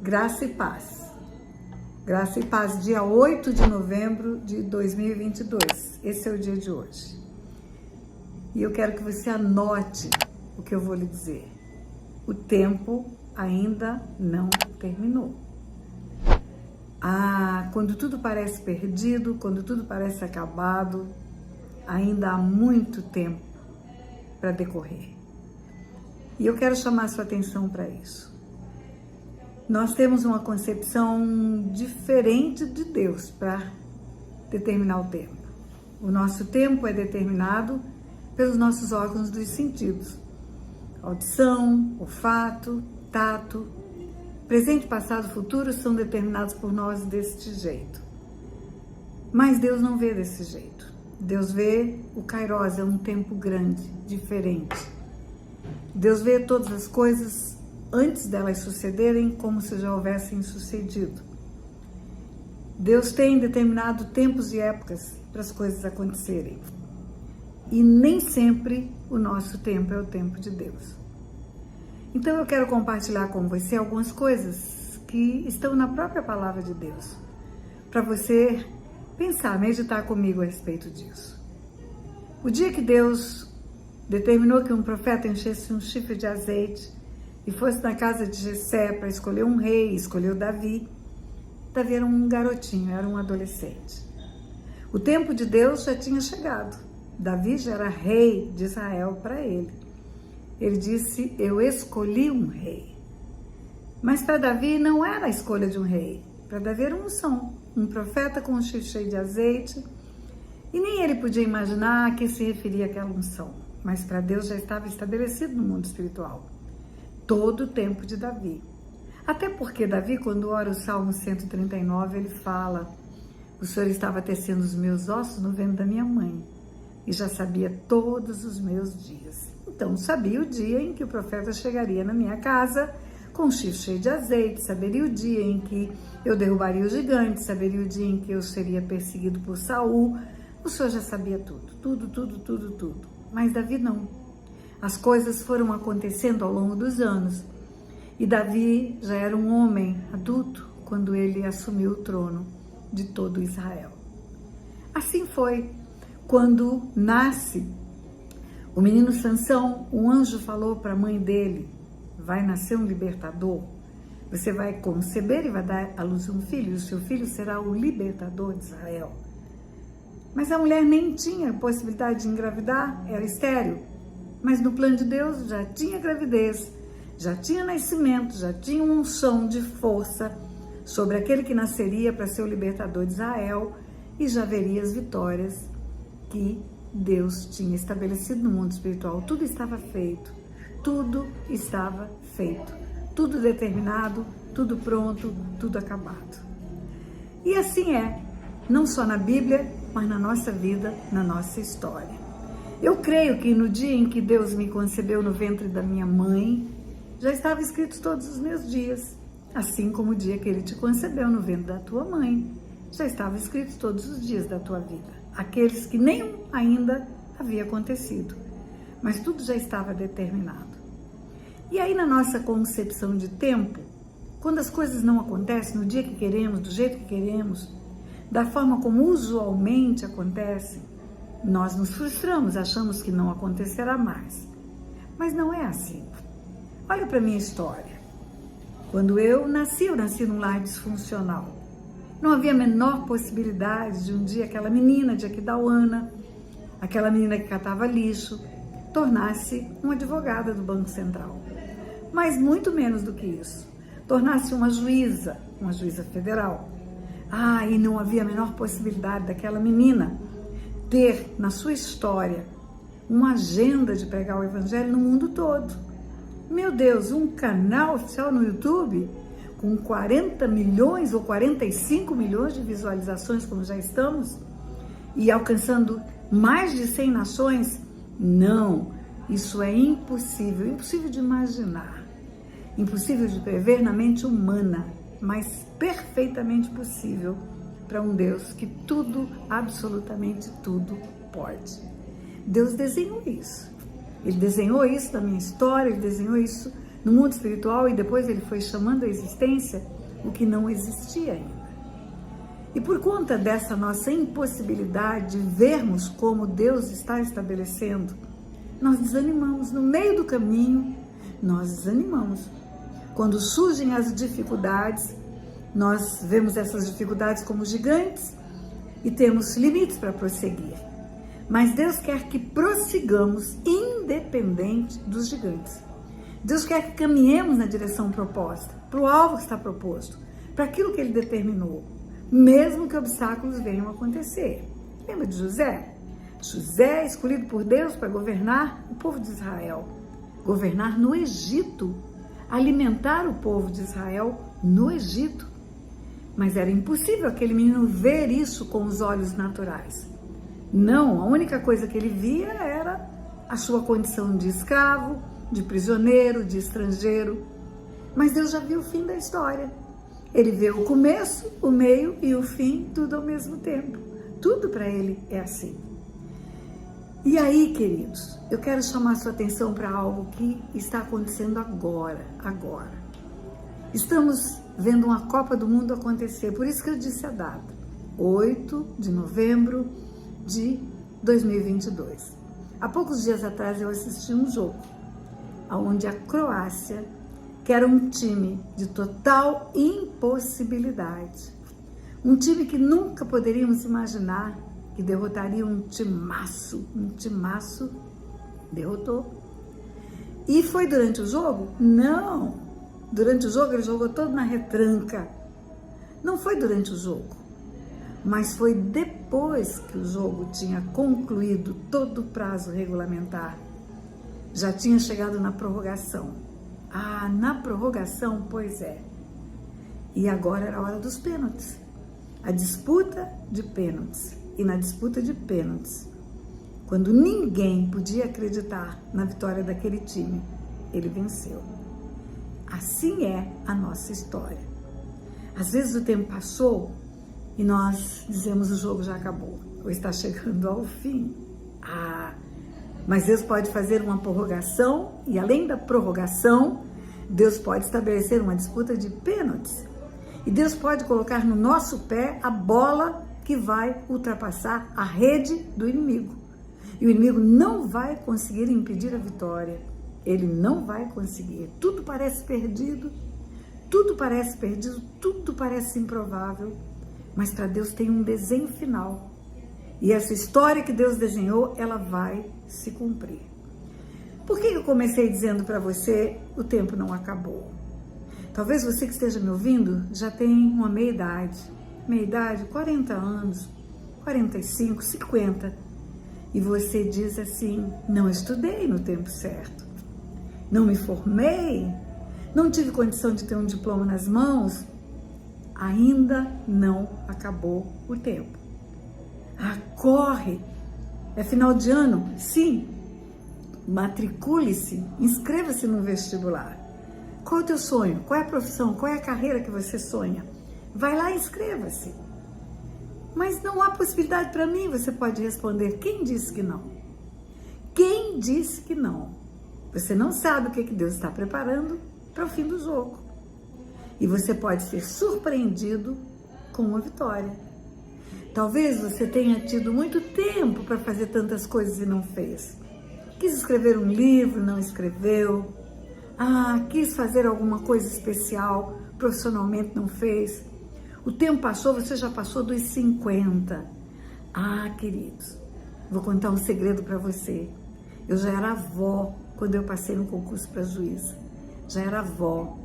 Graça e paz. Graça e paz, dia 8 de novembro de 2022. Esse é o dia de hoje. E eu quero que você anote o que eu vou lhe dizer. O tempo ainda não terminou. Quando tudo parece perdido, quando tudo parece acabado, ainda há muito tempo para decorrer. E eu quero chamar a sua atenção para isso. Nós temos uma concepção diferente de Deus para determinar o tempo. O nosso tempo é determinado pelos nossos órgãos dos sentidos. Audição, olfato, tato, presente, passado, futuro são determinados por nós deste jeito. Mas Deus não vê desse jeito. Deus vê o Kairos, é um tempo grande, diferente. Deus vê todas as coisas antes delas sucederem, como se já houvessem sucedido. Deus tem determinado tempos e épocas para as coisas acontecerem. E nem sempre o nosso tempo é o tempo de Deus. Então eu quero compartilhar com você algumas coisas que estão na própria palavra de Deus, para você pensar, meditar comigo a respeito disso. O dia que Deus determinou que um profeta enchesse um chifre de azeite e fosse na casa de Jessé para escolher um rei, escolheu Davi. Davi era um garotinho, era um adolescente. O tempo de Deus já tinha chegado. Davi já era rei de Israel para ele. Ele disse, eu escolhi um rei. Mas para Davi não era a escolha de um rei. Para Davi era uma unção, um profeta com um chifre cheio de azeite. E nem ele podia imaginar a que se referia aquela unção. Mas para Deus já estava estabelecido no mundo espiritual. Todo o tempo de Davi. Até porque Davi, quando ora o Salmo 139, ele fala, o Senhor estava tecendo os meus ossos no ventre da minha mãe e já sabia todos os meus dias. Então, sabia o dia em que o profeta chegaria na minha casa com um chifre cheio de azeite, saberia o dia em que eu derrubaria o gigante, saberia o dia em que eu seria perseguido por Saul. O Senhor já sabia tudo. Mas Davi não. As coisas foram acontecendo ao longo dos anos. E Davi já era um homem adulto quando ele assumiu o trono de todo Israel. Assim foi. Quando nasce o menino Sansão, um anjo falou para a mãe dele, vai nascer um libertador, você vai conceber e vai dar à luz um filho, e o seu filho será o libertador de Israel. Mas a mulher nem tinha possibilidade de engravidar, era estéril. Mas no plano de Deus já tinha gravidez, já tinha nascimento, já tinha uma unção de força sobre aquele que nasceria para ser o libertador de Israel e já veria as vitórias que Deus tinha estabelecido no mundo espiritual. Tudo estava feito, tudo estava feito, tudo determinado, tudo pronto, tudo acabado. E assim é, não só na Bíblia, mas na nossa vida, na nossa história. Eu creio que no dia em que Deus me concebeu no ventre da minha mãe, já estava escrito todos os meus dias, assim como o dia que Ele te concebeu no ventre da tua mãe, já estava escrito todos os dias da tua vida, aqueles que nenhum ainda havia acontecido, mas tudo já estava determinado. E aí na nossa concepção de tempo, quando as coisas não acontecem no dia que queremos, do jeito que queremos, da forma como usualmente acontecem, nós nos frustramos, achamos que não acontecerá mais. Mas não é assim. Olha para a minha história. Quando eu nasci num lar disfuncional. Não havia a menor possibilidade de um dia aquela menina de Aquidauana, aquela menina que catava lixo, tornasse uma advogada do Banco Central. Mas muito menos do que isso. Tornasse uma juíza federal. E não havia a menor possibilidade daquela menina ter na sua história uma agenda de pregar o Evangelho no mundo todo. Meu Deus, um canal oficial no YouTube com 40 milhões ou 45 milhões de visualizações, como já estamos, e alcançando mais de 100 nações? Não, isso é impossível, impossível de imaginar, impossível de prever na mente humana, mas perfeitamente possível para um Deus que tudo, absolutamente tudo, pode. Deus desenhou isso. Ele desenhou isso na minha história, Ele desenhou isso no mundo espiritual, e depois ele foi chamando à existência o que não existia ainda. E por conta dessa nossa impossibilidade de vermos como Deus está estabelecendo, nós desanimamos. No meio do caminho, nós desanimamos. Quando surgem as dificuldades, nós vemos essas dificuldades como gigantes e temos limites para prosseguir. Mas Deus quer que prossigamos independente dos gigantes. Deus quer que caminhemos na direção proposta, para o alvo que está proposto, para aquilo que Ele determinou, mesmo que obstáculos venham a acontecer. Lembra de José? José, escolhido por Deus para governar o povo de Israel, governar no Egito, alimentar o povo de Israel no Egito. Mas era impossível aquele menino ver isso com os olhos naturais. Não, a única coisa que ele via era a sua condição de escravo, de prisioneiro, de estrangeiro. Mas Deus já viu o fim da história. Ele vê o começo, o meio e o fim, tudo ao mesmo tempo. Tudo para Ele é assim. E aí, queridos, eu quero chamar a sua atenção para algo que está acontecendo agora. Estamos vendo uma Copa do Mundo acontecer, por isso que eu disse a data, 8 de novembro de 2022. Há poucos dias atrás eu assisti um jogo, onde a Croácia, que era um time de total impossibilidade, um time que nunca poderíamos imaginar que derrotaria um timaço, derrotou. E foi durante o jogo? Não! Durante o jogo ele jogou todo na retranca. Não foi durante o jogo, mas foi depois que o jogo tinha concluído todo o prazo regulamentar. Já tinha chegado na prorrogação. Ah, na prorrogação, pois é. E agora era a hora dos pênaltis. A disputa de pênaltis. E na disputa de pênaltis, quando ninguém podia acreditar na vitória daquele time, ele venceu. Assim é a nossa história. Às vezes o tempo passou e nós dizemos o jogo já acabou, ou está chegando ao fim. Mas Deus pode fazer uma prorrogação e além da prorrogação, Deus pode estabelecer uma disputa de pênaltis. E Deus pode colocar no nosso pé a bola que vai ultrapassar a rede do inimigo. E o inimigo não vai conseguir impedir a vitória. Ele não vai conseguir. Tudo parece perdido, tudo parece improvável, mas para Deus tem um desenho final. E essa história que Deus desenhou, ela vai se cumprir. Por que eu comecei dizendo para você, o tempo não acabou? Talvez você que esteja me ouvindo já tenha uma meia-idade, 40 anos, 45, 50, e você diz assim, não estudei no tempo certo, não me formei, não tive condição de ter um diploma nas mãos. Ainda não acabou o tempo. Corre! É final de ano? Sim. Matricule-se, inscreva-se no vestibular. Qual é o teu sonho? Qual é a profissão? Qual é a carreira que você sonha? Vai lá e inscreva-se. Mas não há possibilidade para mim, você pode responder. Quem disse que não? Quem disse que não? Você não sabe o que Deus está preparando para o fim do jogo. E você pode ser surpreendido com uma vitória. Talvez você tenha tido muito tempo para fazer tantas coisas e não fez. Quis escrever um livro, não escreveu. Quis fazer alguma coisa especial, profissionalmente não fez. O tempo passou, você já passou dos 50. Queridos, vou contar um segredo para você. Eu já era avó quando eu passei no concurso para juíza. Já era avó.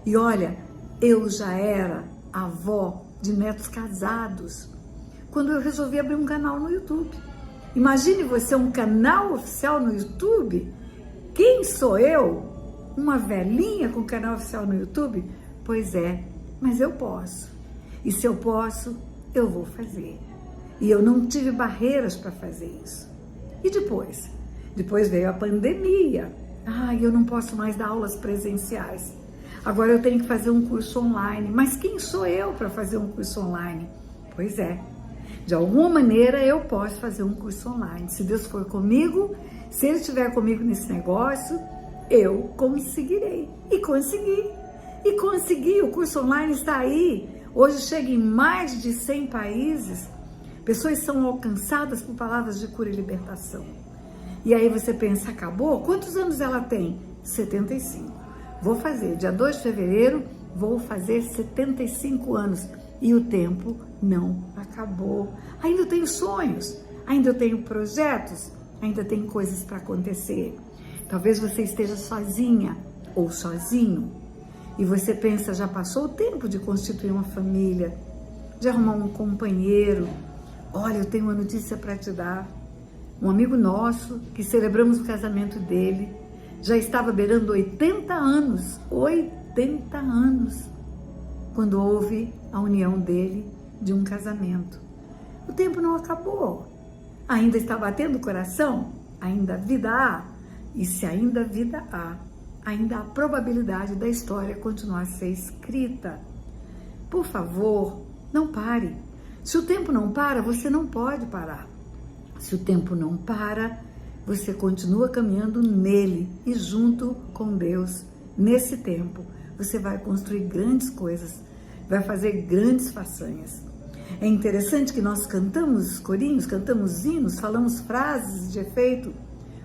E olha, eu já era avó de netos casados quando eu resolvi abrir um canal no YouTube. Imagine você um canal oficial no YouTube. Quem sou eu? Uma velhinha com canal oficial no YouTube? Pois é, mas eu posso. E se eu posso, eu vou fazer. E eu não tive barreiras para fazer isso. E depois? Depois veio a pandemia. Eu não posso mais dar aulas presenciais. Agora eu tenho que fazer um curso online. Mas quem sou eu para fazer um curso online? Pois é, de alguma maneira eu posso fazer um curso online. Se Deus for comigo, se Ele estiver comigo nesse negócio, eu conseguirei. E consegui. E consegui, o curso online está aí. Hoje chega em mais de 100 países. Pessoas são alcançadas por palavras de cura e libertação. E aí você pensa, acabou? Quantos anos ela tem? 75. Vou fazer, dia 2 de fevereiro, vou fazer 75 anos. E o tempo não acabou. Ainda eu tenho sonhos, ainda eu tenho projetos, ainda tem coisas para acontecer. Talvez você esteja sozinha ou sozinho e você pensa, já passou o tempo de constituir uma família, de arrumar um companheiro. Olha, eu tenho uma notícia para te dar. Um amigo nosso, que celebramos o casamento dele, já estava beirando 80 anos, 80 anos, quando houve a união dele de um casamento. O tempo não acabou. Ainda está batendo o coração? Ainda vida há? E se ainda vida há, ainda há probabilidade da história continuar a ser escrita. Por favor, não pare. Se o tempo não para, você não pode parar. Se o tempo não para, você continua caminhando nele e junto com Deus. Nesse tempo, você vai construir grandes coisas, vai fazer grandes façanhas. É interessante que nós cantamos corinhos, cantamos hinos, falamos frases de efeito.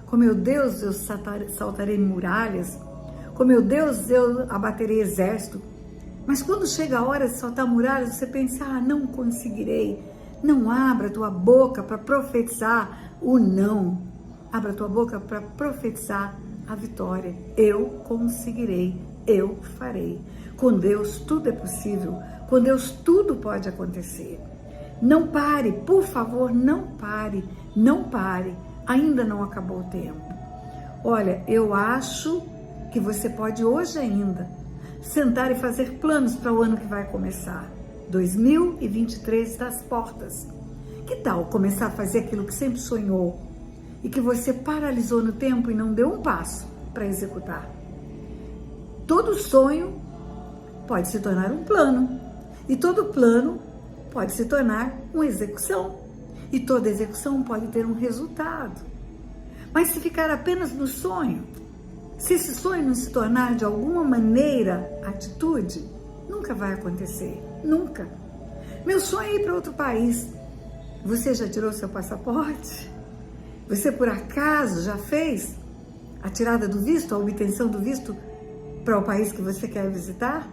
Com meu Deus eu saltarei muralhas, com meu Deus eu abaterei exército. Mas quando chega a hora de saltar muralhas, você pensa, não conseguirei. Não abra a tua boca para profetizar o não. Abra a tua boca para profetizar a vitória. Eu conseguirei, eu farei. Com Deus tudo é possível, com Deus tudo pode acontecer. Não pare, por favor, não pare, não pare. Ainda não acabou o tempo. Olha, eu acho que você pode hoje ainda sentar e fazer planos para o ano que vai começar. 2023 está às portas. Que tal começar a fazer aquilo que sempre sonhou e que você paralisou no tempo e não deu um passo para executar? Todo sonho pode se tornar um plano e todo plano pode se tornar uma execução. E toda execução pode ter um resultado. Mas se ficar apenas no sonho, se esse sonho não se tornar de alguma maneira atitude, nunca vai acontecer. Nunca. Meu sonho é ir para outro país. Você já tirou seu passaporte? Você por acaso já fez a tirada do visto, a obtenção do visto para o país que você quer visitar?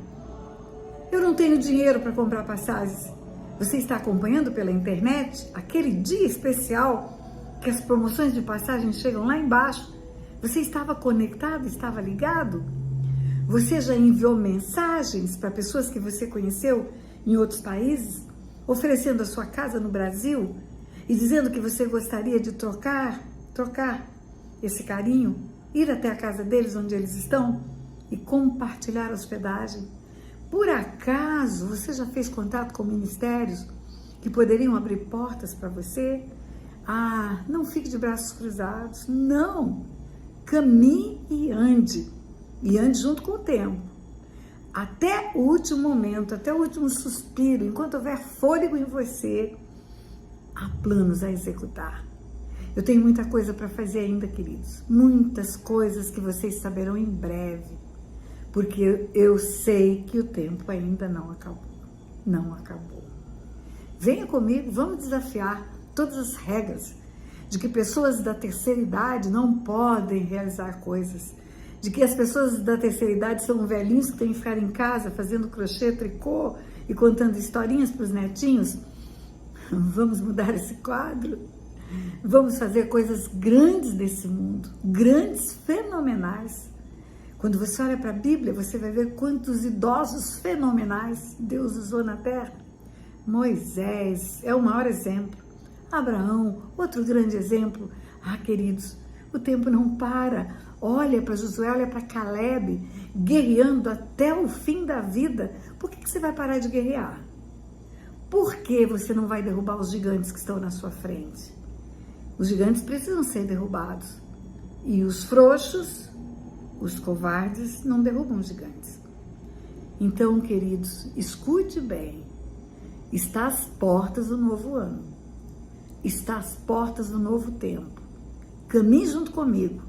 Eu não tenho dinheiro para comprar passagens. Você está acompanhando pela internet aquele dia especial que as promoções de passagem chegam lá embaixo? Você estava conectado, estava ligado? Você já enviou mensagens para pessoas que você conheceu em outros países, oferecendo a sua casa no Brasil e dizendo que você gostaria de trocar esse carinho, ir até a casa deles onde eles estão e compartilhar a hospedagem? Por acaso, você já fez contato com ministérios que poderiam abrir portas para você? Não fique de braços cruzados, não. Caminhe e ande junto com o tempo. Até o último momento, até o último suspiro, enquanto houver fôlego em você, há planos a executar. Eu tenho muita coisa para fazer ainda, queridos. Muitas coisas que vocês saberão em breve. Porque eu sei que o tempo ainda não acabou. Não acabou. Venha comigo, vamos desafiar todas as regras de que pessoas da terceira idade não podem realizar coisas, de que as pessoas da terceira idade são velhinhos que têm que ficar em casa fazendo crochê, tricô e contando historinhas para os netinhos. Vamos mudar esse quadro? Vamos fazer coisas grandes desse mundo, grandes, fenomenais. Quando você olha para a Bíblia, você vai ver quantos idosos fenomenais Deus usou na terra. Moisés é o maior exemplo. Abraão, outro grande exemplo. Queridos, o tempo não para. Olha para Josué, olha para Caleb, guerreando até o fim da vida. Por que você vai parar de guerrear? Por que você não vai derrubar os gigantes que estão na sua frente? Os gigantes precisam ser derrubados. E os frouxos, os covardes, não derrubam os gigantes. Então, queridos, escute bem. Está às portas do novo ano. Está às portas do novo tempo. Caminhe junto comigo.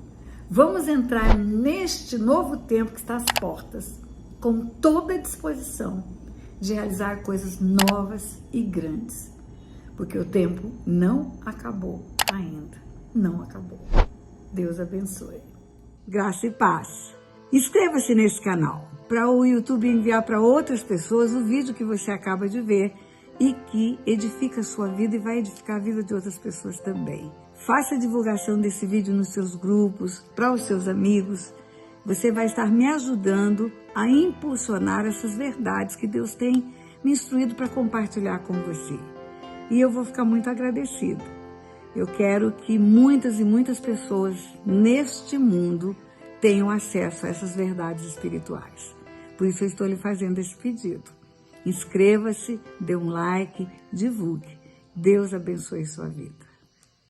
Vamos entrar neste novo tempo que está às portas, com toda a disposição de realizar coisas novas e grandes, porque o tempo não acabou ainda, não acabou. Deus abençoe. Graça e paz. Inscreva-se nesse canal para o YouTube enviar para outras pessoas o vídeo que você acaba de ver e que edifica a sua vida e vai edificar a vida de outras pessoas também. Faça a divulgação desse vídeo nos seus grupos, para os seus amigos. Você vai estar me ajudando a impulsionar essas verdades que Deus tem me instruído para compartilhar com você. E eu vou ficar muito agradecida. Eu quero que muitas e muitas pessoas neste mundo tenham acesso a essas verdades espirituais. Por isso eu estou lhe fazendo esse pedido. Inscreva-se, dê um like, divulgue. Deus abençoe sua vida.